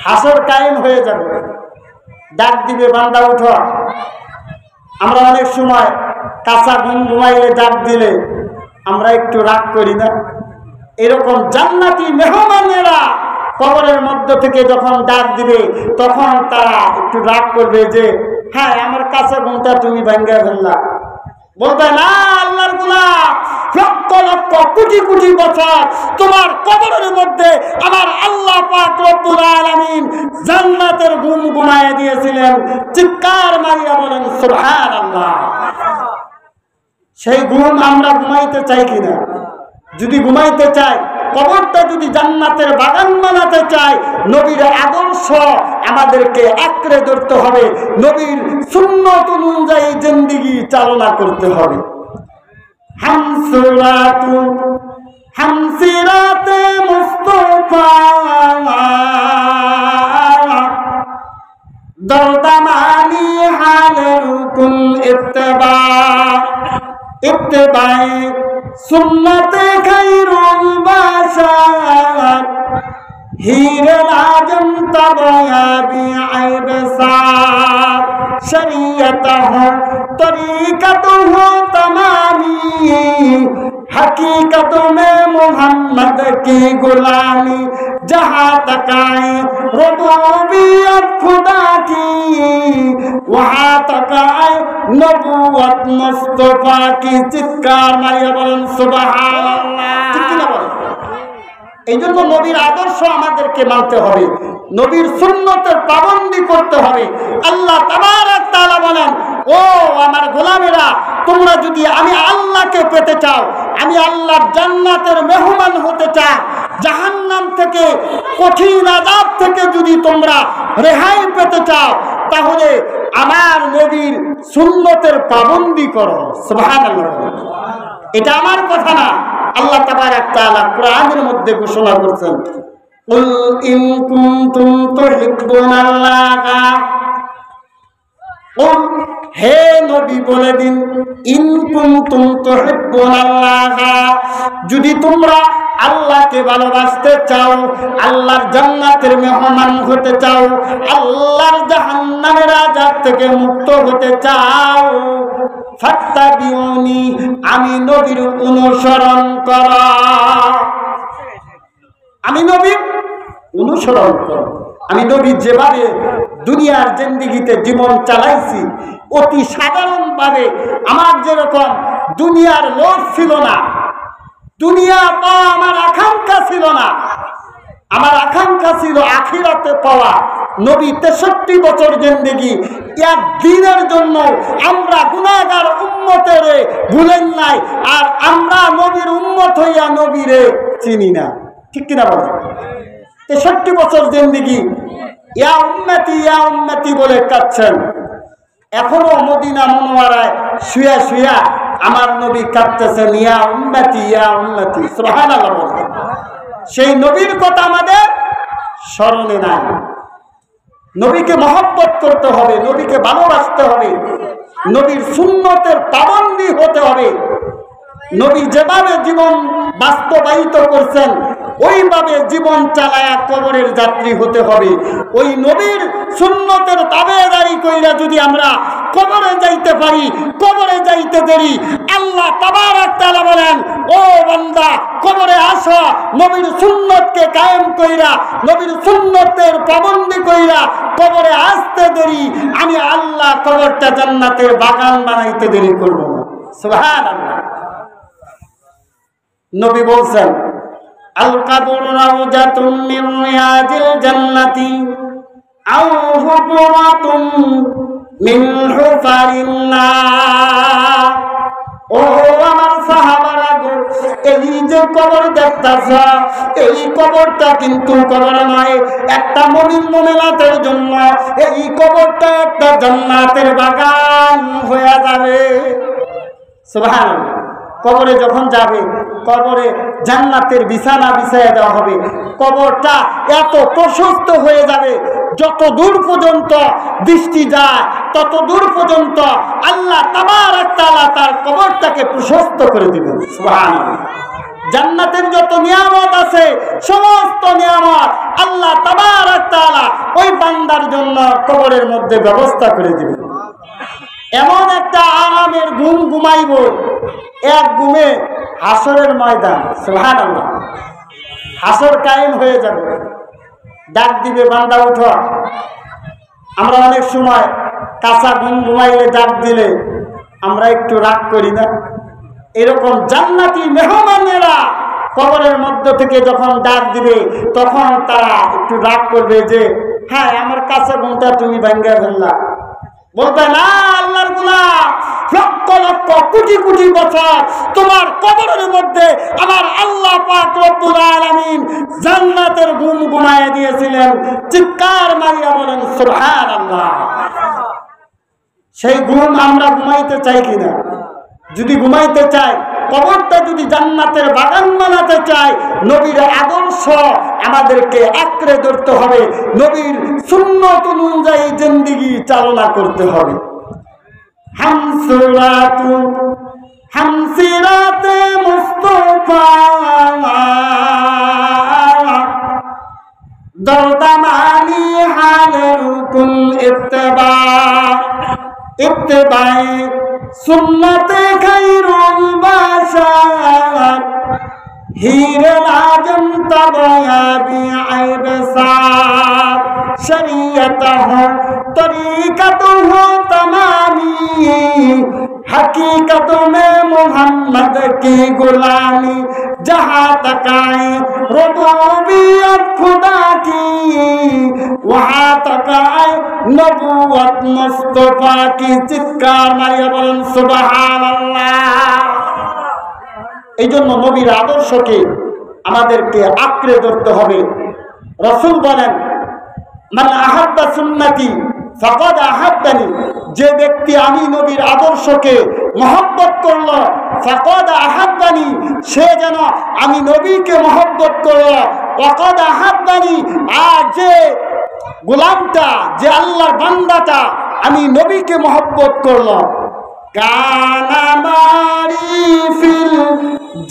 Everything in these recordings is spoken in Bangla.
হাসর কায়েম হয়ে যাবে। ডাক দিবে, বান্দা উঠো। আমরা অনেক সময় কাঁচা ঘুম ঘুমাইলে ডাক দিলে আমরা একটু রাগ করি না? এরকম জান্নাতি মেহমানেরা কবরের মধ্য থেকে যখন ডাক দিবে তখন তারা একটু রাগ করবে যে হ্যাঁ আমার কাঁচা ঘুমটা তুমি ভাঙ্গা ফেললা। বলবে না, আল্লাহর গোলাম, লক্ষ লক্ষ কোটি কোটি বছর তোমার কবরের মধ্যে আমার আল্লাহ পাক রব্বুল আলামিন জান্নাতের ঘুম ঘুমায় দিয়েছিলেন। চিৎকার মারিয়া বলেন সুবহানাল্লাহ। সেই ঘুম আমরা ঘুমাইতে চাই কিনা? যদি ঘুমাইতে চাই, কবরটা যদি জান্নাতের বাগান বানাতে চাই, নবীর আদর্শ আমাদেরকে আঁকড়ে ধরতে হবে, নবীর সুন্নত অনুযায়ী জিন্দেগি চালনা করতে হবে। হামসিরাতে মুস্তাফা দরদামানি হালের কুল ইত্তেবাই সুন্নতে খায়রুল বাশার হিরল আজম তবয়াবি আইব সার শরিয়তহ তরিকতহ তমামি हकीकत में मोहम्मद की गुलामी जहाँ तक आए रुबूबियत खुदा की वहाँ तक आए नबूवत मुस्तफा की। चित्कार मारिया बोलें सुबहानाल्लाह। ठीक ना बोलें? এই জন্য নবীর আদর্শ আমাদেরকে মানতে হবে, নবীর সুন্নতের পাবন্দি করতে হবে। আল্লাহ তাবারক তাআলা বলেন, ও আমার গোলামেরা, তোমরা যদি আমি আল্লাহকে পেতে চাও, আমি আল্লাহর জান্নাতের মেহমান হতে চাও, জাহান্নাম থেকে কঠিন আযাব থেকে যদি তোমরা রেহাই পেতে চাও, তাহলে আমার নবীর সুন্নতের পাবন্দি করো। সুবহানাল্লাহ। এটা আমার কথা না, আল্লাহ তাবারক তাআলা কোরআনের মধ্যে ঘোষণা করেছেন, কুল ইন কুনতুম তুহিব্বুনাল্লাহ। ও হে নবী বলে দিন, ইন কুনতুম তুহিব্বুনাল্লাহ, যদি তোমরা আল্লাহকে ভালোবাসতে চাও, আল্লাহর জান্নাতের মেহমান হতে চাও, আল্লাহর জাহান্নামের আযাব থেকে মুক্ত হতে চাও, ফাত্তাবিউনি, আমি নবীর অনুসরণ করো। আমি নবীর অনুসরণ করো। আমি নবী যেভাবে দুনিয়ার জিন্দেগিতে জীবন চালাইছি, অতি সাধারণভাবে, আমার যেরকম দুনিয়ার লোভ ছিল না, দুনিয়া পাওয়া আমার আকাঙ্ক্ষা ছিল না, আমার আকাঙ্ক্ষা ছিল আখিরাতে পাওয়া। নবী 63 বছর জিন্দেগি, একদিনের জন্য আমরা গুনাহগার উম্মতের ভুলেন নাই, আর আমরা নবীর উম্মত হইয়া নবীরে চিনি না। ঠিক কিনা বলেন? 63 বছর জিন্দেগি ইয়া উম্মতি বলে কাঁদছেন। এখনো মদিনা মুনওয়ারায় শুয়া শুয়া আমার নবী কাঁদতেছেন, ইয়া উম্মতি সুবহানাল্লাহ। সেই নবীর কথা আমাদের স্মরণে নাই। নবীকে মহব্বত করতে হবে, নবীকে ভালোবাসতে হবে, নবীর সুন্নতের পাবন্দি হতে হবে। নবী যেভাবে জীবন বাস্তবায়িত করছেন ওইভাবে জীবন চালায়া কবরের যাত্রী হতে হবে। ওই নবীর সুন্নতের তাবেদারি কইরা যদি আমরা কবরে যাইতে পারি, কবরে যাইতে দেরি, আল্লাহ তাবারক তাআলা বলেন, ও বান্দা কবরে আসো, নবীর সুন্নতকে কায়েম কইরা, নবীর সুন্নতের পাবন্দি কইরা কবরে আসতে দেরি, আমি আল্লাহ কবরটা জান্নাতের বাগান বানাইতে দেরি করব না। সুবহানাল্লাহ। নবী বলছেন, আল কবর রাউজাতুম মিন রিয়াজিল জান্নাতি আও হুফরাতুম মিন হুফারিন নার। ও আমার সাহাবারা গো, এই যে কবর দেখতাছ, এই কবরটা কিন্তু কবর নয়, একটা মুমিন মুমিনাতের জন্য এই কবরটা একটা জান্নাতের বাগান হয়ে যাবে। সুবহানাল্লাহ। কবরে যখন যাবে, কবরে জান্নাতের বিছানা বিছাইয়া দেওয়া হবে, কবরটা এত প্রশস্ত হয়ে যাবে, যত দূর পর্যন্ত দৃষ্টি যায় তত দূর পর্যন্ত আল্লাহ তাবারক তাআলা তার কবরটাকে প্রশস্ত করে দিবেন। সুবহানাল্লাহ। জান্নাতের যত নিয়ামত আছে সমস্ত নিয়ামত আল্লাহ তাবারক তাআলা আপনার জন্য কবরের মধ্যে ব্যবস্থা করে দিবেন। এমন একটা আরামের ঘুম ঘুমাইব, এক ঘুমে হাসরের ময়দান, সুবহানাল্লাহ, হাসর কায়েম হয়ে যাবে। ডাক দিবে, বান্দা উঠো। আমরা অনেক সময় কাঁচা ঘুম ঘুমাইলে ডাক দিলে আমরা একটু রাগ করি না? এরকম জান্নাতি মেহমানেরা কবরের মধ্য থেকে যখন ডাক দিবে তখন তারা একটু রাগ করবে যে হ্যাঁ আমার কাঁচা ঘুমটা তুমি ভাঙ্গা ফেললা। বলবে না, আল্লাহর গোলাম, লক্ষ লক্ষ কোটি কোটি বছর তোমার কবরের মধ্যে আমার আল্লাহ পাক রব্বুল আলামিন জান্নাতের ঘুম ঘুমাইয়া দিয়েছিলেন। চিৎকার মারিয়া বলেন সুবহানাল্লাহ। সেই ঘুম আমরা ঘুমাইতে চাই কিনা? যদি ঘুমাইতে চাই, কবরটা যদি জান্নাতের বাগান বানাতে চাই, নবীর আদর্শ আমাদেরকে আঁকড়ে ধরতে হবে, নবীর সুন্নত অনুযায়ী জিন্দেগি চালনা করতে হবে। হামসিরাতে মুস্তাফা দরদামানি হালের কুন ইত্তেবাই সুন্নতে খায়রুল বাশার হিরে লাজম তবয়াবি আইবসার শরীয়তহ তরিকতহ তমামি हकीकत में मोहम्मद की गुलामी जहाँ तक आए रुबूबियत खुदा की वहाँ तक आए नबूवत मुस्तफा की। चित्कार मारिया बोलें सुबहानाल्लाह। এই জন্য নবীর আদর্শকে আমাদেরকে আঁকড়ে ধরতে হবে। রাসূল বলেন মান আহাব্বা সুন্নতি ফাকাদ আহাব্বানি, যে ব্যক্তি আমি নবীর আদর্শকে মহব্বত করল, ফাকাদ আহাব্বানি, সে যেন আমি নবীকে মহব্বত করল। ফাকাদ আহাব্বানি, আর যে গোলামটা, যে আল্লাহর বান্দাটা আমি নবীকে মহব্বত করল, কানা মারি ফিল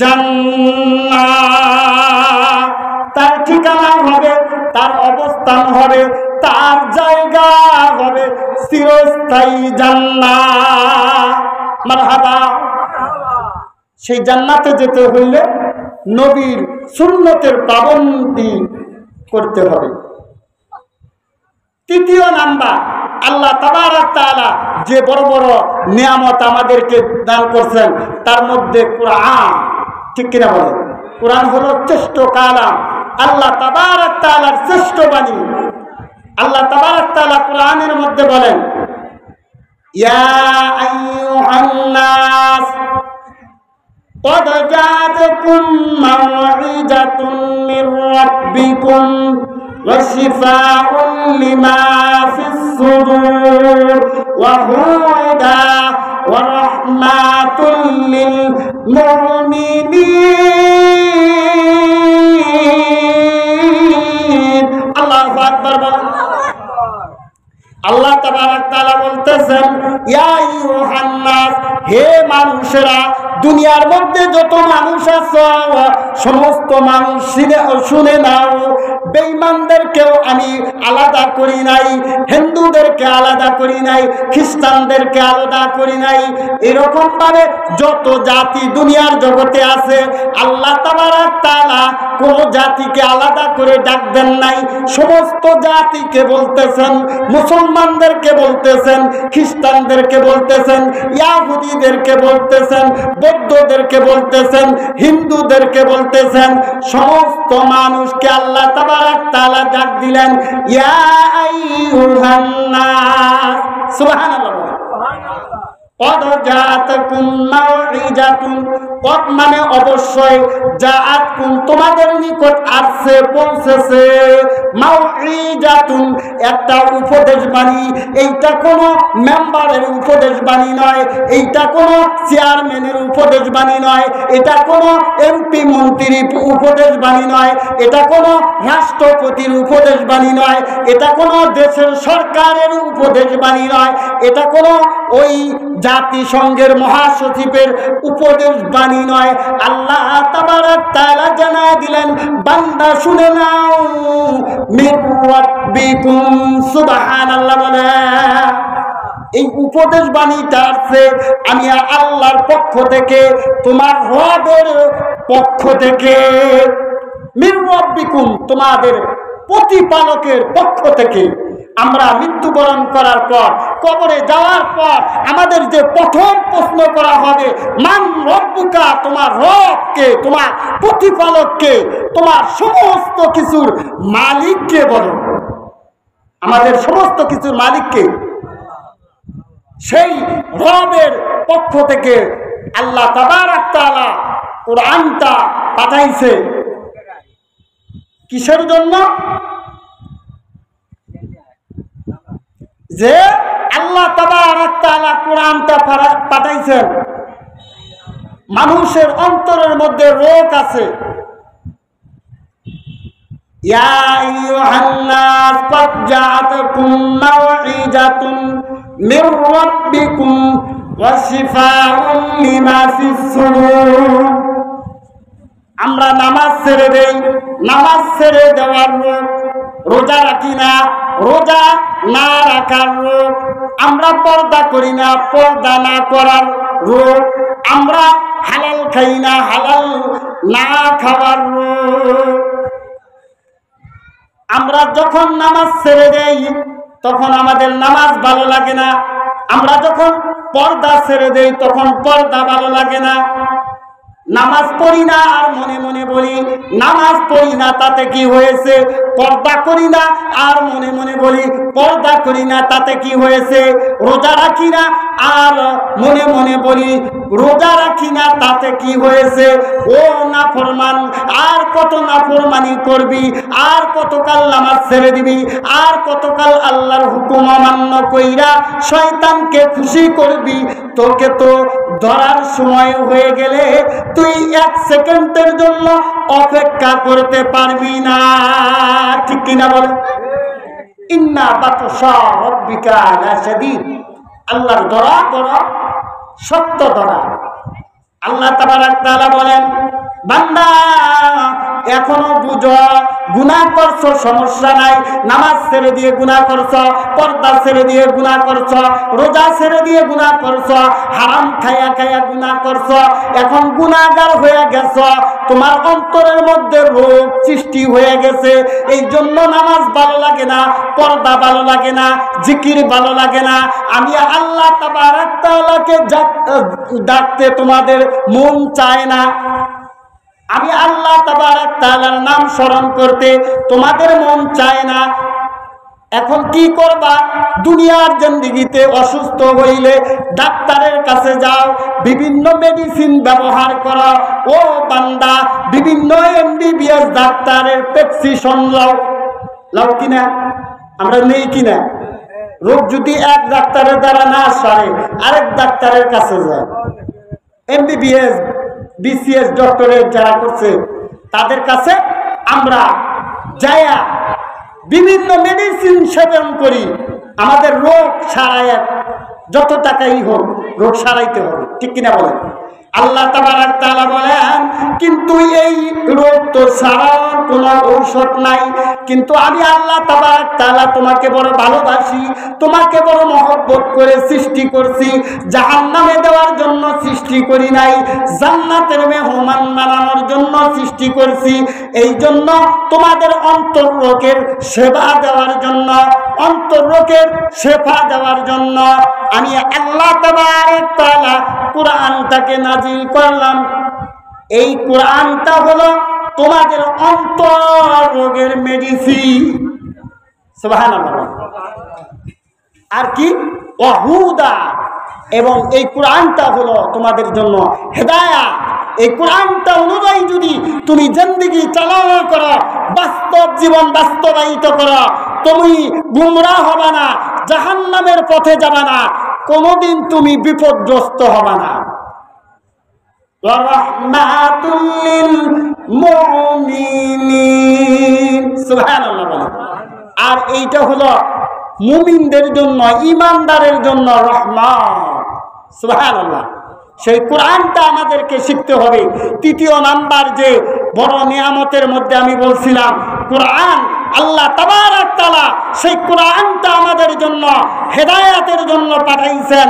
জান্নাহ, তার ঠিকানা হবে, তার অবস্থান হবে, তার জায়গা হবে চিরস্থায়ী জান্নাত। মারহাবা। সেই জান্নাতে যেতে হইলে নবীর সুন্নতের পাবন্দি করতে হবে। তৃতীয় নাম্বার, আল্লাহ তাবারক তাআলা যে বড় বড় নিয়ামত আমাদেরকে দান করছেন তার মধ্যে কোরআন, ঠিক কিনা বলেন? কোরআন হলো শ্রেষ্ঠ কালাম, আল্লাহ তাবারক তাআলার শ্রেষ্ঠ বাণী। আল্লাহ তাবারক তাআলা কোরআনের মধ্যে বলেন ইয়া আইয়ুহান নাস قد جاءتكم موعظة من ربكم وشفاء لما في الصدور وهدى ورحمة للمؤمنين। الله أكبر। আল্লাহ তাবারক তাআলা বলতেছেন ইয়া আইয়ুহান নাস, হে মানুষেরা, দুনিয়ার মধ্যে যত মানুষ আছে সমস্ত মানুষ শুনে নাও, বেঈমানদেরকেও আমি আলাদা করি নাই, হিন্দুদেরকে আলাদা করি নাই, খ্রিস্টানদেরকে আলাদা করি নাই। এরকম ভাবে যত জাতি দুনিয়ার জগতে আছে আল্লাহ তাবারক তাআলা কোন জাতিকে আলাদা করে ডাকবেন নাই, সমস্ত জাতিকে বলতেছেন, মুসলমানদেরকে বলতেছেন, খ্রিস্টানদেরকে বলতেছেন, ইহুদিদেরকে বলতেছেন, বৌদ্ধদেরকে বলতেছেন, হিন্দুদেরকে বলতেছেন, সমস্ত মানুষকে আল্লাহ তাবারক তাআলা ডাক দিলেন ইয়া আইয়ুহান নাস। সুবহানাল্লাহ। قد جاءتكم موعظة, قد মানে অবশ্যই, জাআতকুম তোমাদের নিকট আসছে, পৌঁছেছে, মাউইজাতুন একটা উপদেশ বাণী। এইটা কোনো মেম্বারের উপদেশ বাণী নয়, এইটা কোনো চেয়ারম্যানের উপদেশ বাণী নয়, এটা কোনো এমপি মন্ত্রীর উপদেশ বাণী নয়, এটা কোনো রাষ্ট্রপতির উপদেশ বাণী নয়, এটা কোনো দেশের সরকারের উপদেশ বাণী নয়, এটা কোনো ওই জাতিসংঘের মহাসচিবের উপদেশ বাণী নয়। আল্লাহ তাবারক তাআলা জানায় দিলেন, বান্দা শুনে নাও, মির রাব্বিকুম, সুবহানাল্লাহ বলে। এই উপদেশ বাণীটা আছে আমি আল্লাহর পক্ষ থেকে, তোমার রবের পক্ষ থেকে। মির রাব্বিকুম, তোমাদের প্রতিপালকের পক্ষ থেকে। আমরা মৃত্যুবরণ করার পর, কবরে যাওয়ার পর আমাদের যে প্রথম প্রশ্ন করা হবে, মান রব্বুকা, তোমার রবকে, তোমার প্রতিপালককে, তোমার সমস্ত কিছুর মালিককে বলো। আমাদের সমস্ত কিছুর মালিককে। সেই রবের পক্ষ থেকে আল্লাহ তাবারক তাআলা কোরআনটা পাঠাইছে। কিসের জন্য? যে আল্লাহ তাবারক তাআলা কোরআনটা পাঠাইছেন, মানুষের অন্তরের মধ্যে রোগ আছে। ইয়া আইয়ুহান নাস ক্বাদ জাআতকুম মাউইযাতুন মির রাব্বিকুম ওয়া শিফাউন লিমা ফিস সুদূর। আমরা নামাজ ছেড়ে দেই, নামাজ ছেড়ে দেওয়ার রোগ। রোজা রাখি না, রোজা না রাখার রোগ। আমরা পর্দা করি না, পর্দা না করার রোগ। আমরা হালাল খাই না, হালাল না খাওয়ার রোগ। আমরা যখন নামাজ ছেড়ে দেই তখন আমাদের নামাজ ভালো লাগে না। আমরা যখন পর্দা ছেড়ে দেই তখন পর্দা ভালো লাগে না। নামাজ পড়ি না আর মনে মনে বলি নামাজ পড়ি না, তাতে কি হয়েছে? পর্দা করি না আর মনে মনে বলি পর্দা করি না, তাতে কি হয়েছে? রোজা রাখি না আর মনে মনে বলি রোজা রাখি না, তাতে কি হয়েছে? ও নাফরমান, আর কত নাফরমানি করবি? আর কতকাল নামাজ ছেড়ে দিবি? আর কতকাল আল্লাহর হুকুম অমান্য কইরা শয়তানকে খুশি করবি? তোকে তো ধরার সময় হয়ে গেলে তুই এক সেকেন্ডের জন্য অপেক্ষা করতে পারবি না। ঠিক কিনা বলে? ইন্না বাতশা রাব্বিকা লাশাদীদ। আল্লাহর ধরা বড় শক্ত ধরা। আল্লাহ তাবারক তাআলা বলেন, বান্দা এখনো বুঝো, গুনাহ করছো সমস্যা নাই, নামাজ ছেড়ে দিয়ে গুনাহ করছো, পর্দা ছেড়ে দিয়ে গুনাহ করছো, রোজা ছেড়ে দিয়ে গুনাহ করছো, হারাম খায়া খায়া গুনাহ করছো, এখন গুনাহগার হয়ে গেছো, তোমার অন্তরের মধ্যে রোগ সৃষ্টি হয়ে গেছে। এই জন্য নামাজ ভালো লাগে না, পর্দা ভালো লাগে না, জিকির ভালো লাগে না। আমি আল্লাহ তাবারক তাআলাকে ডাকতে তোমাদের মন চায় না। আমি আল্লাহ তাবারক তাআলার নাম স্মরণ করতে তোমাদের মন চায় না। এখন কি করবা? দুনিয়ার জিন্দেগিতে অসুস্থ হইলে ডাক্তারের কাছে যাও, বিভিন্ন মেডিসিন ব্যবহার করো। ও বান্দা, বিভিন্ন এমবিবিএস ডাক্তারের প্রেসক্রিপশন লাও কিনা? আমরা নেই কিনা? রোগ যদি এক ডাক্তারের দ্বারা না সারে আরেক ডাক্তারের কাছে যায়। এমবিবিএস বিসিএস ডক্টরেট যারা করছে তাদের কাছে আমরা যায়া বিভিন্ন মেডিসিন সেবন করি, আমাদের রোগ সারায়, যত টাকাই হোক রোগ সারাইতে হবে। ঠিক কিনা বলেন? আল্লাহ তাবারক তাআলা বলেন, কিন্তু এই রোগ তো সারার কোনো ঔষধ নাই। কিন্তু আমি আল্লাহ তাবারক তাআলা তোমাকে বড় ভালোবাসি, তোমাকে বড় মহব্বত করে সৃষ্টি করছি। জাহান্নামে দেওয়ার জন্য সৃষ্টি করি নাই, জান্নাতের মেহমান বানানোর জন্য সৃষ্টি করছি। এই জন্য তোমাদের অন্তর রোগের সেবা দেওয়ার জন্য, অন্তর রোগের শেফা দেওয়ার জন্য আমি আল্লাহ তাবারক তাআলা কোরআনটাকে নাজিল করলাম। এই কোরআনটা হলো তোমাদের অন্তর রোগের মেডিসিন। সুবহানাল্লাহ। আর কি? ওয়াহুদা। এবং এই কোরআনটা হলো তোমাদের জন্য হেদায়েত। এই কোরআনটা অনুযায়ী যদি তুমি জিন্দেগি চালনা করো, বাস্তব জীবন বাস্তবায়িত করো, তুমি গুমরাহ হবে না, জাহান্নামের পথে যাবে না, কোনোদিন তুমি বিপদগ্রস্ত হবে না। রাহমাতুল লিল মুমিনিন। সুবহানাল্লাহ বলেন। আর এইটা হলো মুমিনদের জন্য, ঈমানদারের জন্য রহমত। সুবহানাল্লাহ। সেই কোরআনটা আমাদেরকে শিখতে হবে। তৃতীয় নাম্বার যে বড় নিয়ামতের মধ্যে আমি বলছিলাম কোরআন, আল্লাহ তাবারক তাআলা সেই কোরআনটা আমাদের জন্য হেদায়েতের জন্য পাঠাইছেন।